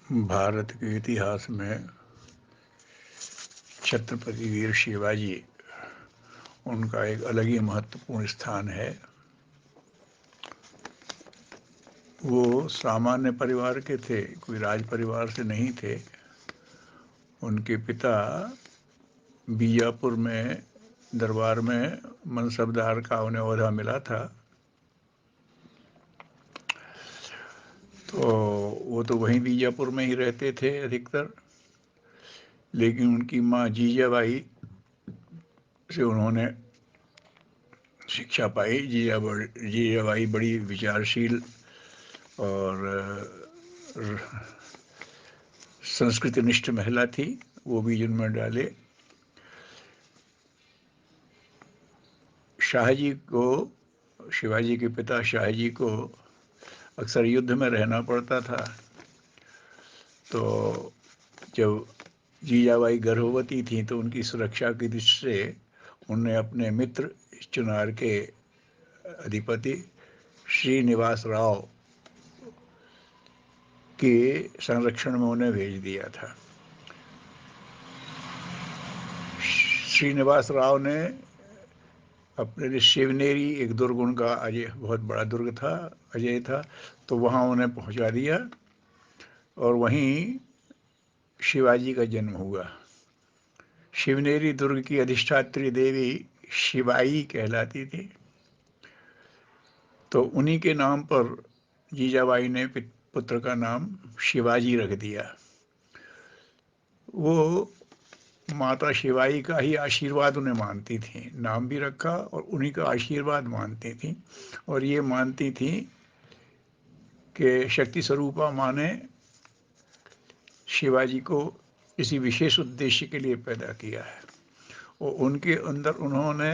भारत के इतिहास में छत्रपति वीर शिवाजी, उनका एक अलग ही महत्वपूर्ण स्थान है। वो सामान्य परिवार के थे, कोई राज परिवार से नहीं थे। उनके पिता बीजापुर में दरबार में मनसबदार का उन्हें ओहदा मिला था, तो वो तो वहीं बीजापुर में ही रहते थे अधिकतर। लेकिन उनकी माँ जीजाबाई से उन्होंने शिक्षा पाई। जीजाबाई बड़ी विचारशील और संस्कृतिनिष्ठ महिला थी। वो भी जन्म डाले। शाहजी को, शिवाजी के पिता शाहजी को अक्सर युद्ध में रहना पड़ता था। तो जब जीजाबाई गर्भवती थी तो उनकी सुरक्षा की दृष्टि से उन्होंने अपने मित्र चुनार के अधिपति श्रीनिवास राव के संरक्षण में उन्हें भेज दिया था। श्रीनिवास राव ने अपने लिए शिवनेरी, एक दुर्ग उनका अजय, बहुत बड़ा दुर्ग था, अजय था, तो वहाँ उन्हें पहुँचा दिया और वहीं शिवाजी का जन्म हुआ। शिवनेरी दुर्ग की अधिष्ठात्री देवी शिवाई कहलाती थी। तो उन्हीं के नाम पर जीजाबाई ने पुत्र का नाम शिवाजी रख दिया। वो माता शिवाई का ही आशीर्वाद उन्हें मानती थी, नाम भी रखा और उन्हीं का आशीर्वाद मानती थी। और ये मानती थी कि शक्ति स्वरूपा माँ ने शिवाजी को किसी विशेष उद्देश्य के लिए पैदा किया है। और उनके अंदर उन्होंने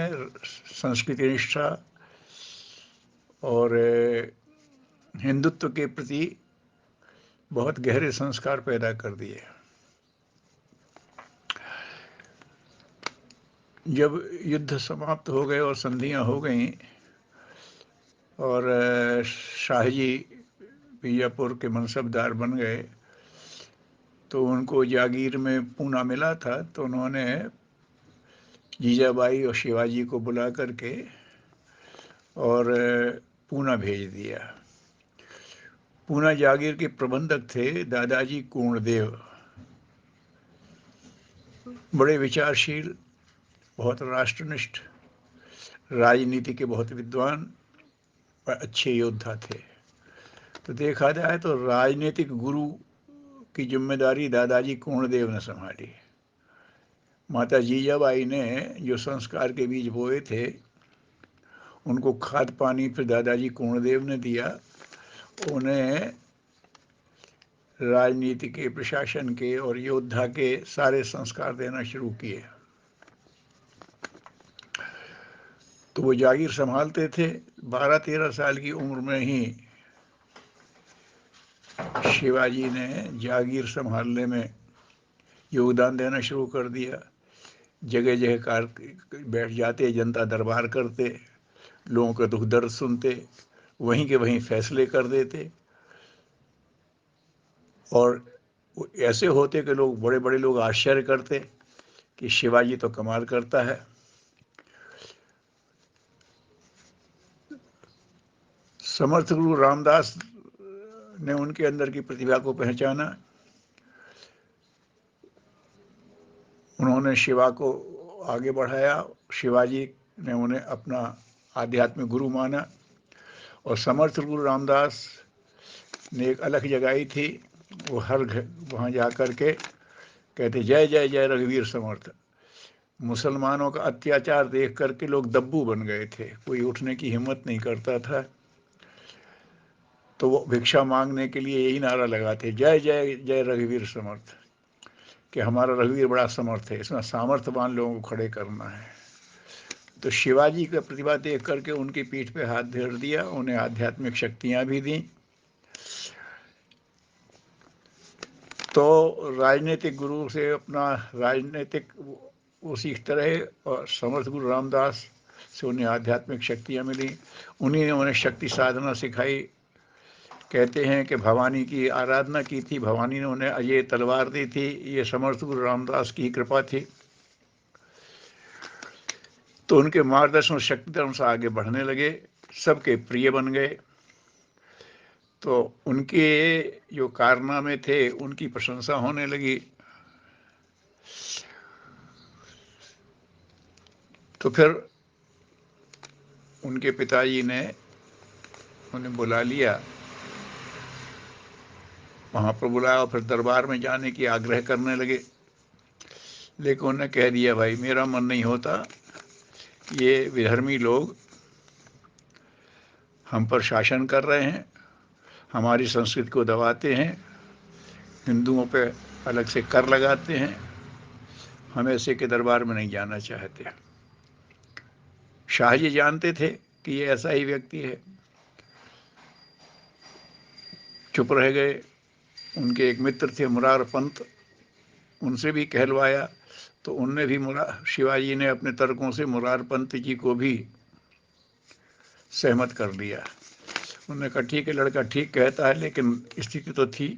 संस्कृति निष्ठा और हिंदुत्व के प्रति बहुत गहरे संस्कार पैदा कर दिए। जब युद्ध समाप्त हो गए और संधियां हो गईं और शाहजी बीजापुर के मनसबदार बन गए, तो उनको जागीर में पूना मिला था। तो उन्होंने जीजाबाई और शिवाजी को बुला करके और पूना भेज दिया। पूना जागीर के प्रबंधक थे दादाजी पूर्णदेव, बड़े विचारशील, बहुत राष्ट्रनिष्ठ, राजनीति के बहुत विद्वान और अच्छे योद्धा थे। तो देखा जाए तो राजनीतिक गुरु की जिम्मेदारी दादाजी पूर्णदेव ने संभाली। माता जीजाबाई ने जो संस्कार के बीज बोए थे, उनको खाद पानी फिर दादाजी पूर्णदेव ने दिया। उन्हें राजनीति के, प्रशासन के और योद्धा के सारे संस्कार देना शुरू किए। तो वो जागीर संभालते थे। 12-13 साल की उम्र में ही शिवाजी ने जागीर संभालने में योगदान देना शुरू कर दिया। जगह जगह कार बैठ जाते, जनता दरबार करते, लोगों का दुख दर्द सुनते, वहीं के वहीं फैसले कर देते। और ऐसे होते कि लोग, बड़े बड़े लोग आश्चर्य करते कि शिवाजी तो कमाल करता है। समर्थ गुरु रामदास ने उनके अंदर की प्रतिभा को पहचाना। उन्होंने शिवा को आगे बढ़ाया। शिवाजी ने उन्हें अपना आध्यात्मिक गुरु माना। और समर्थ गुरु रामदास ने एक अलग जगाई थी। वो हर घर वहाँ जा कर के कहते, जय जय जय रघुवीर समर्थ। मुसलमानों का अत्याचार देख करके लोग दब्बू बन गए थे, कोई उठने की हिम्मत नहीं करता था। तो वो भिक्षा मांगने के लिए यही नारा लगाते, जय जय जय रघुवीर समर्थ, कि हमारा रघुवीर बड़ा समर्थ है, इसमें सामर्थ्यवान लोगों को खड़े करना है। तो शिवाजी का प्रतिभा देख करके उनकी पीठ पे हाथ धर दिया, उन्हें आध्यात्मिक शक्तियां भी दी। तो राजनीतिक गुरु से अपना राजनीतिक वो सीखते रहे और समर्थ गुरु रामदास से उन्हें आध्यात्मिक शक्तियां मिली। उन्हीं ने उन्हें शक्ति साधना सिखाई। कहते हैं कि भवानी की आराधना की थी, भवानी ने उन्हें ये तलवार दी थी, ये समर्थ गुरु रामदास की कृपा थी। तो उनके मार्गदर्शन और शक्ति धर्म से आगे बढ़ने लगे, सबके प्रिय बन गए। तो उनके जो कारनामे थे उनकी प्रशंसा होने लगी। तो फिर उनके पिताजी ने उन्हें बुला लिया, वहां पर बुलाया और फिर दरबार में जाने की आग्रह करने लगे। लेकिन उन्होंने कह दिया, भाई मेरा मन नहीं होता, ये विधर्मी लोग हम पर शासन कर रहे हैं, हमारी संस्कृति को दबाते हैं, हिंदुओं पे अलग से कर लगाते हैं, हम ऐसे के दरबार में नहीं जाना चाहते। शाहजी जानते थे कि ये ऐसा ही व्यक्ति है, चुप रह गए। उनके एक मित्र थे मुरार पंत, उनसे भी कहलवाया, तो उनने भी शिवाजी ने अपने तर्कों से मुरार पंत जी को भी सहमत कर दिया। उन्होंने कहा ठीक है, लड़का ठीक कहता है, लेकिन स्थिति तो थी,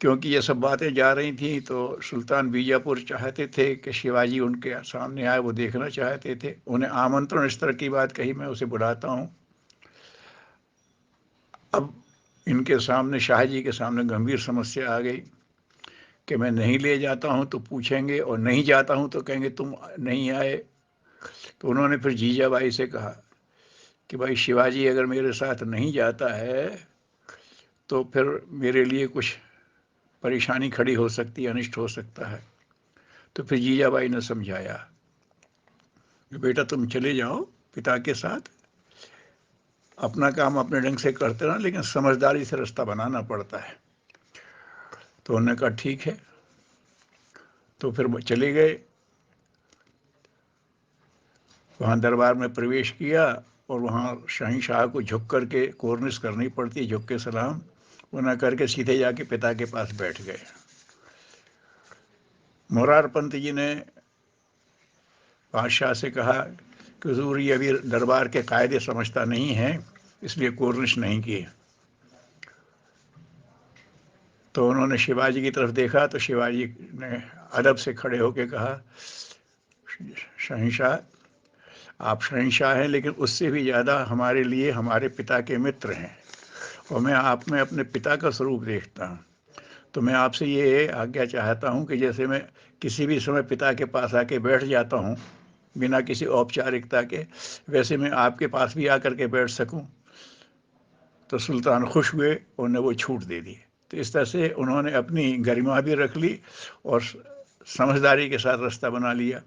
क्योंकि ये सब बातें जा रही थी तो सुल्तान बीजापुर चाहते थे कि शिवाजी उनके सामने आए, वो देखना चाहते थे। उन्हें आमंत्रण इस तरह की बात कही, मैं उसे बुलाता हूँ। अब इनके सामने, शाहजी के सामने गंभीर समस्या आ गई कि मैं नहीं ले जाता हूँ तो पूछेंगे, और नहीं जाता हूँ तो कहेंगे तुम नहीं आए। तो उन्होंने फिर जीजाबाई से कहा कि भाई शिवाजी अगर मेरे साथ नहीं जाता है तो फिर मेरे लिए कुछ परेशानी खड़ी हो सकती है, अनिष्ट हो सकता है। तो फिर जीजाबाई ने समझाया कि बेटा तुम चले जाओ पिता के साथ, अपना काम अपने ढंग से करते रहना, लेकिन समझदारी से रास्ता बनाना पड़ता है। तो उन्होंने कहा ठीक है। तो फिर वो चले गए, वहाँ दरबार में प्रवेश किया, और वहाँ शहंशाह को झुक करके कोर्निश करनी पड़ती है, झुक के सलाम, वो न करके सीधे जाके पिता के पास बैठ गए। मुरार पंत जी ने बादशाह से कहा कि हुजूर ये अभी दरबार के कायदे समझता नहीं है, इसलिए कोर्निश नहीं की। तो उन्होंने शिवाजी की तरफ देखा, तो शिवाजी ने अदब से खड़े होकर कहा, शहंशाह आप शहंशाह हैं, लेकिन उससे भी ज़्यादा हमारे लिए हमारे पिता के मित्र हैं, और मैं आप में अपने पिता का स्वरूप देखता हूँ। तो मैं आपसे ये आज्ञा चाहता हूँ कि जैसे मैं किसी भी समय पिता के पास आके बैठ जाता हूँ बिना किसी औपचारिकता के, वैसे मैं आपके पास भी आकर के बैठ सकूं। तो सुल्तान खुश हुए, उन्हें वो छूट दे दी। तो इस तरह से उन्होंने अपनी गरिमा भी रख ली और समझदारी के साथ रास्ता बना लिया,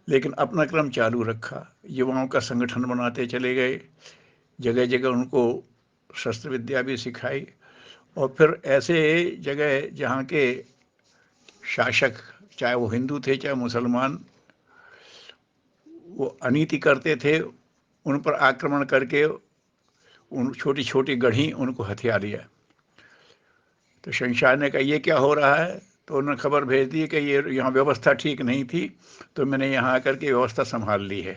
लेकिन अपना क्रम चालू रखा। युवाओं का संगठन बनाते चले गए, जगह जगह उनको शस्त्र विद्या भी सिखाई, और फिर ऐसे जगह जहाँ के शासक, चाहे वो हिंदू थे चाहे मुसलमान, वो अनीति करते थे, उन पर आक्रमण करके उन छोटी छोटी गढ़ी उनको हथिया लिया। तो शहंशाह ने कहा ये क्या हो रहा है? तो उन्होंने खबर भेज दी कि ये यहाँ व्यवस्था ठीक नहीं थी, तो मैंने यहाँ आकर के व्यवस्था संभाल ली है।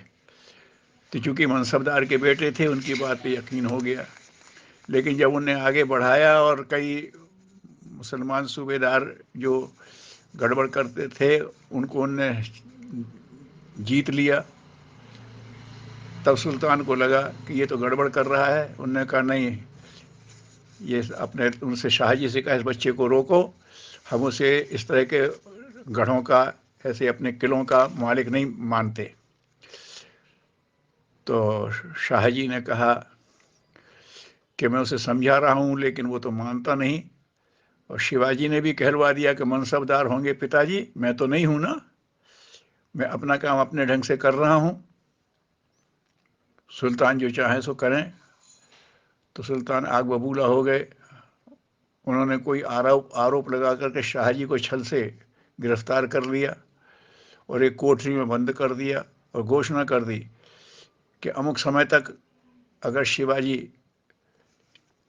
तो चूंकि मनसबदार के बेटे थे, उनकी बात पे यकीन हो गया। लेकिन जब उन्हें आगे बढ़ाया और कई मुसलमान सूबेदार जो गड़बड़ करते थे उनको उनने जीत लिया, तब सुल्तान को लगा कि ये तो गड़बड़ कर रहा है। उन्होंने कहा नहीं, ये अपने उनसे शाहजी से कहा इस बच्चे को रोको, हम उसे इस तरह के गढ़ों का, ऐसे अपने किलों का मालिक नहीं मानते। तो शाहजी ने कहा कि मैं उसे समझा रहा हूँ, लेकिन वो तो मानता नहीं। और शिवाजी ने भी कहलवा दिया कि मनसबदार होंगे पिताजी, मैं तो नहीं हूं ना, मैं अपना काम अपने ढंग से कर रहा हूं, सुल्तान जो चाहे सो करें। तो सुल्तान आग बबूला हो गए। उन्होंने कोई आरोप लगा करके शाहजी को छल से गिरफ्तार कर लिया और एक कोठरी में बंद कर दिया, और घोषणा कर दी कि अमुक समय तक अगर शिवाजी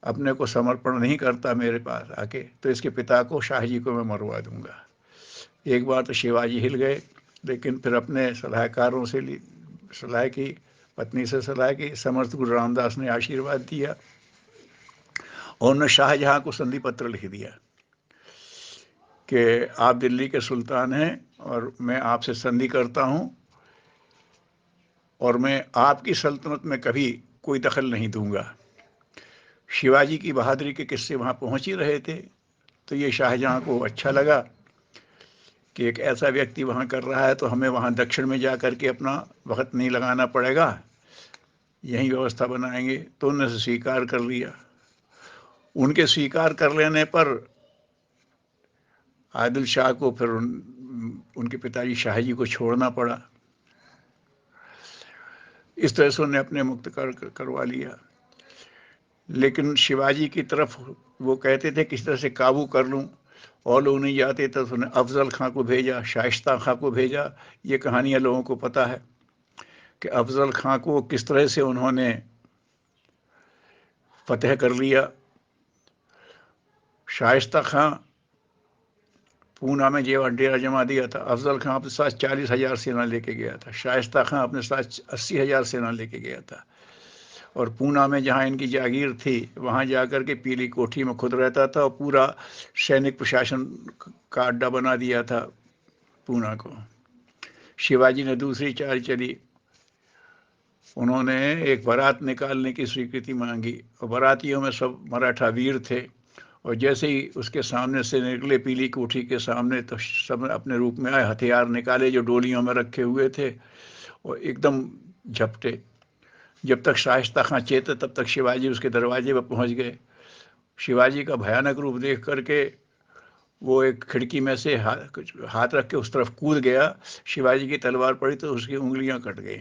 अपने को समर्पण नहीं करता मेरे पास आके, तो इसके पिता को, शाहजी को मैं मरवा दूंगा। एक बार तो शिवाजी हिल गए, लेकिन फिर अपने सलाहकारों से सलाह की, पत्नी से सलाह की, समर्थ गुरु रामदास ने आशीर्वाद दिया और उन्होंने शाहजहां को संधि पत्र लिख दिया कि आप दिल्ली के सुल्तान हैं और मैं आपसे संधि करता हूं और मैं आपकी सल्तनत में कभी कोई दखल नहीं दूंगा। शिवाजी की बहादुरी के किस्से वहां पहुंच ही रहे थे, तो ये शाहजहां को अच्छा लगा कि एक ऐसा व्यक्ति वहां कर रहा है, तो हमें वहां दक्षिण में जा करके अपना वक्त नहीं लगाना पड़ेगा, यही व्यवस्था बनाएंगे। तो उन्होंने स्वीकार कर लिया। उनके स्वीकार कर लेने पर आदिल शाह को फिर उनके पिताजी शाहजी को छोड़ना पड़ा। इस तरह से उन्हें अपने मुक्त करवा लिया। लेकिन शिवाजी की तरफ वो कहते थे किसी तरह से काबू कर लूं, और लोग नहीं जाते तो उन्हें अफजल खां को भेजा, शाइस्ता खां को भेजा। ये कहानियां लोगों को पता है कि अफजल खां को किस तरह से उन्होंने फतेह कर लिया। शाइस्ता खां पूना में जेवर डेरा जमा दिया था। अफजल खां अपने साथ 40,000 सेना लेके गया था। शाइस्ता खां अपने साथ 80,000 सेना लेके गया था। और पूना में जहाँ इनकी जागीर थी वहाँ जाकर के पीली कोठी में खुद रहता था और पूरा सैनिक प्रशासन का अड्डा बना दिया था पूना को। शिवाजी ने दूसरी चाल चली। उन्होंने एक बारात निकालने की स्वीकृति मांगी और बारातियों में सब मराठा वीर थे, और जैसे ही उसके सामने से निकले पीली कोठी के सामने, तो सब अपने रूप में आए, हथियार निकाले जो डोलियों में रखे हुए थे और एकदम झपटे। जब तक शाइस्ता खां चेते तब तक शिवाजी उसके दरवाजे पर पहुंच गए। शिवाजी का भयानक रूप देख करके वो एक खिड़की में से हाथ रख के उस तरफ कूद गया। शिवाजी की तलवार पड़ी तो उसकी उंगलियां कट गई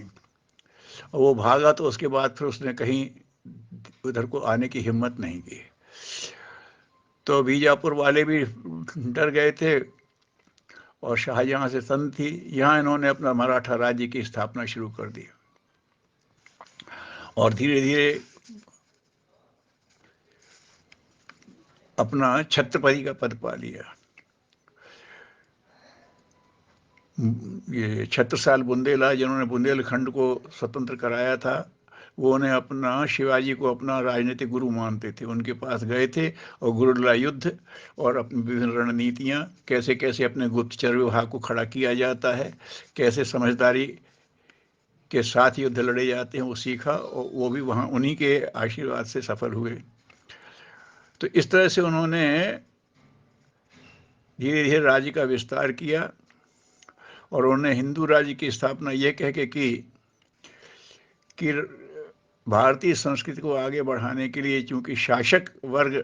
और वो भागा। तो उसके बाद फिर उसने कहीं उधर को आने की हिम्मत नहीं की। तो बीजापुर वाले भी डर गए थे और शाहजहां से संधि थी। यहाँ इन्होंने अपना मराठा राज्य की स्थापना शुरू कर दी और धीरे धीरे अपना छत्रपति का पद पा लिया। ये छत्रसाल बुंदेला जिन्होंने बुंदेलखंड को स्वतंत्र कराया था, वो उन्हें अपना शिवाजी को अपना राजनीतिक गुरु मानते थे। उनके पास गए थे और गुरुला युद्ध और अपनी विभिन्न रणनीतियाँ, कैसे कैसे अपने गुप्तचर विभाग को खड़ा किया जाता है, कैसे समझदारी के साथ युद्ध लड़े जाते हैं, वो सीखा और वो भी वहाँ उन्हीं के आशीर्वाद से सफल हुए। तो इस तरह से उन्होंने धीरे धीरे राज्य का विस्तार किया और उन्होंने हिंदू राज्य की स्थापना ये कह के की कि भारतीय संस्कृति को आगे बढ़ाने के लिए, चूंकि शासक वर्ग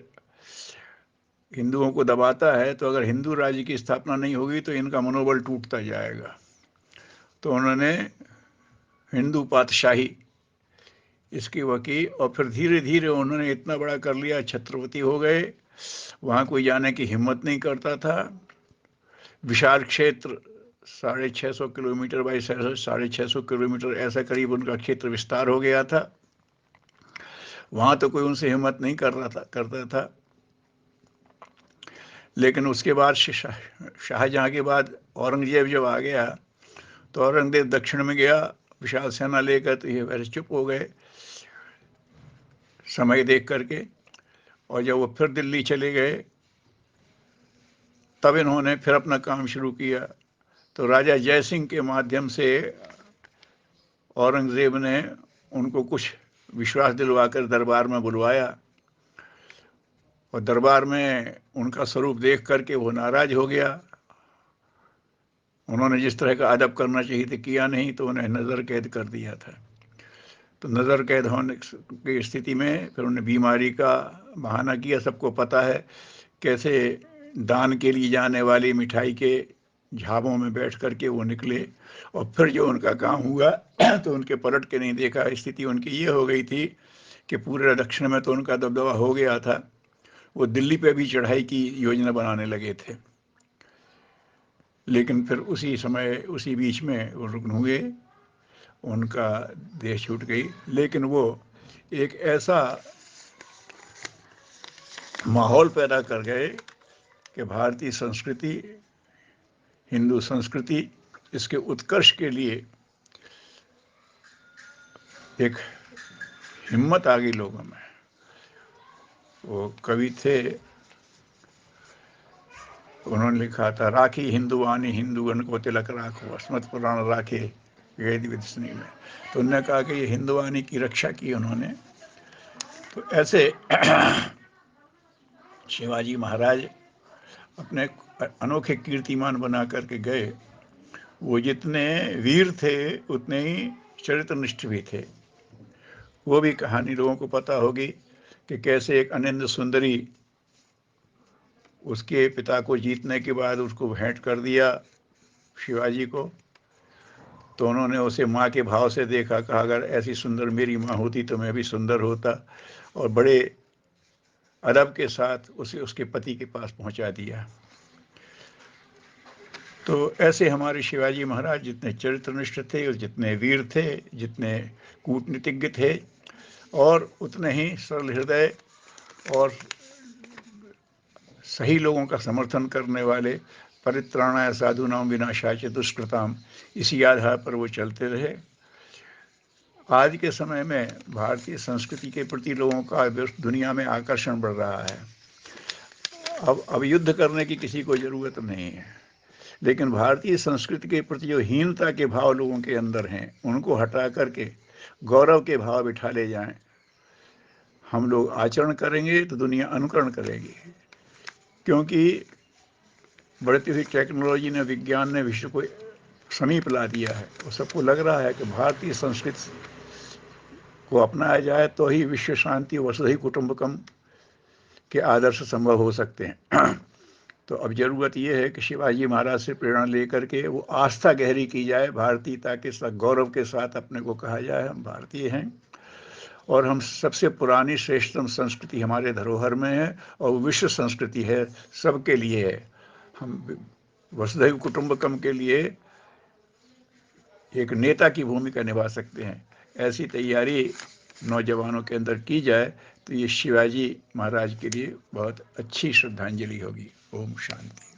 हिंदुओं को दबाता है, तो अगर हिंदू राज्य की स्थापना नहीं होगी तो इनका मनोबल टूटता जाएगा। तो उन्होंने हिंदू पातशाही इसकी वकी, और फिर धीरे धीरे उन्होंने इतना बड़ा कर लिया, छत्रपति हो गए। वहाँ कोई जाने की हिम्मत नहीं करता था। विशाल क्षेत्र 650 किलोमीटर बाई 650 किलोमीटर ऐसा करीब उनका क्षेत्र विस्तार हो गया था। वहाँ तो कोई उनसे हिम्मत नहीं करता था। लेकिन उसके बाद शाहजहां के बाद औरंगजेब जब आ गया तो औरंगजेब दक्षिण में गया विशाल सेना लेकर, तो ये वैसे चुप हो गए समय देख करके। और जब वो फिर दिल्ली चले गए तब इन्होंने फिर अपना काम शुरू किया। तो राजा जय सिंह के माध्यम से औरंगजेब ने उनको कुछ विश्वास दिलवाकर दरबार में बुलवाया और दरबार में उनका स्वरूप देख करके वो नाराज हो गया। उन्होंने जिस तरह का अदब करना चाहिए था किया नहीं, तो उन्हें नज़र कैद कर दिया था। तो नज़र कैद होने की स्थिति में फिर उन्हें बीमारी का बहाना किया। सबको पता है कैसे दान के लिए जाने वाली मिठाई के झाबों में बैठ करके वो निकले और फिर जो उनका काम हुआ तो उनके पलट के नहीं देखा। स्थिति उनकी ये हो गई थी कि पूरे दक्षिण में तो उनका दबदबा हो गया था, वो दिल्ली पे भी चढ़ाई की योजना बनाने लगे थे। लेकिन फिर उसी समय उसी बीच में वो रुकन हुए, उनका देश छूट गई। लेकिन वो एक ऐसा माहौल पैदा कर गए कि भारतीय संस्कृति, हिंदू संस्कृति, इसके उत्कर्ष के लिए एक हिम्मत आ गई लोगों में। वो कवि थे, उन्होंने लिखा था, राखी हिंदुवानी हिंदुगन को तिलक राखो, स्मृत पुराण राखे वेद विदसनी में। तो उन्होंने कहा कि ये हिंदुवानी की रक्षा की उन्होंने। तो ऐसे शिवाजी महाराज अपने अनोखे कीर्तिमान बना करके गए। वो जितने वीर थे उतने ही चरित्रनिष्ठ भी थे। वो भी कहानी लोगों को पता होगी कि कैसे एक अनिंद सुंदरी उसके पिता को जीतने के बाद उसको भेंट कर दिया शिवाजी को। तो उन्होंने उसे माँ के भाव से देखा, कहा अगर ऐसी सुंदर मेरी माँ होती तो मैं भी सुंदर होता, और बड़े अदब के साथ उसे उसके पति के पास पहुंचा दिया। तो ऐसे हमारे शिवाजी महाराज जितने चरित्रनिष्ठ थे, जितने वीर थे, जितने कूटनीतिज्ञ थे, और उतने ही सरल हृदय और सही लोगों का समर्थन करने वाले, परित्राणाय साधूनाम विनाशाय च दुष्कृताम, इसी आधार पर वो चलते रहे। आज के समय में भारतीय संस्कृति के प्रति लोगों का दुनिया में आकर्षण बढ़ रहा है। अब युद्ध करने की किसी को ज़रूरत नहीं है, लेकिन भारतीय संस्कृति के प्रति जो हीनता के भाव लोगों के अंदर हैं, उनको हटा करके गौरव के भाव बिठा ले जाएं। हम लोग आचरण करेंगे तो दुनिया अनुकरण करेगी, क्योंकि बढ़ती हुई टेक्नोलॉजी ने, विज्ञान ने विश्व को समीप ला दिया है। और सबको लग रहा है कि भारतीय संस्कृति को अपनाया जाए तो ही विश्व शांति, वसुधैव कुटुंबकम के आदर्श संभव हो सकते हैं। तो अब जरूरत यह है कि शिवाजी महाराज से प्रेरणा लेकर के वो आस्था गहरी की जाए, भारतीयता के साथ गौरव के साथ अपने को कहा जाए हम भारतीय हैं, और हम सबसे पुरानी श्रेष्ठतम संस्कृति हमारे धरोहर में है, और विश्व संस्कृति है, सबके लिए है। हम वसुधैव कुटुंबकम के लिए एक नेता की भूमिका निभा सकते हैं। ऐसी तैयारी नौजवानों के अंदर की जाए तो ये शिवाजी महाराज के लिए बहुत अच्छी श्रद्धांजलि होगी। ओम शांति।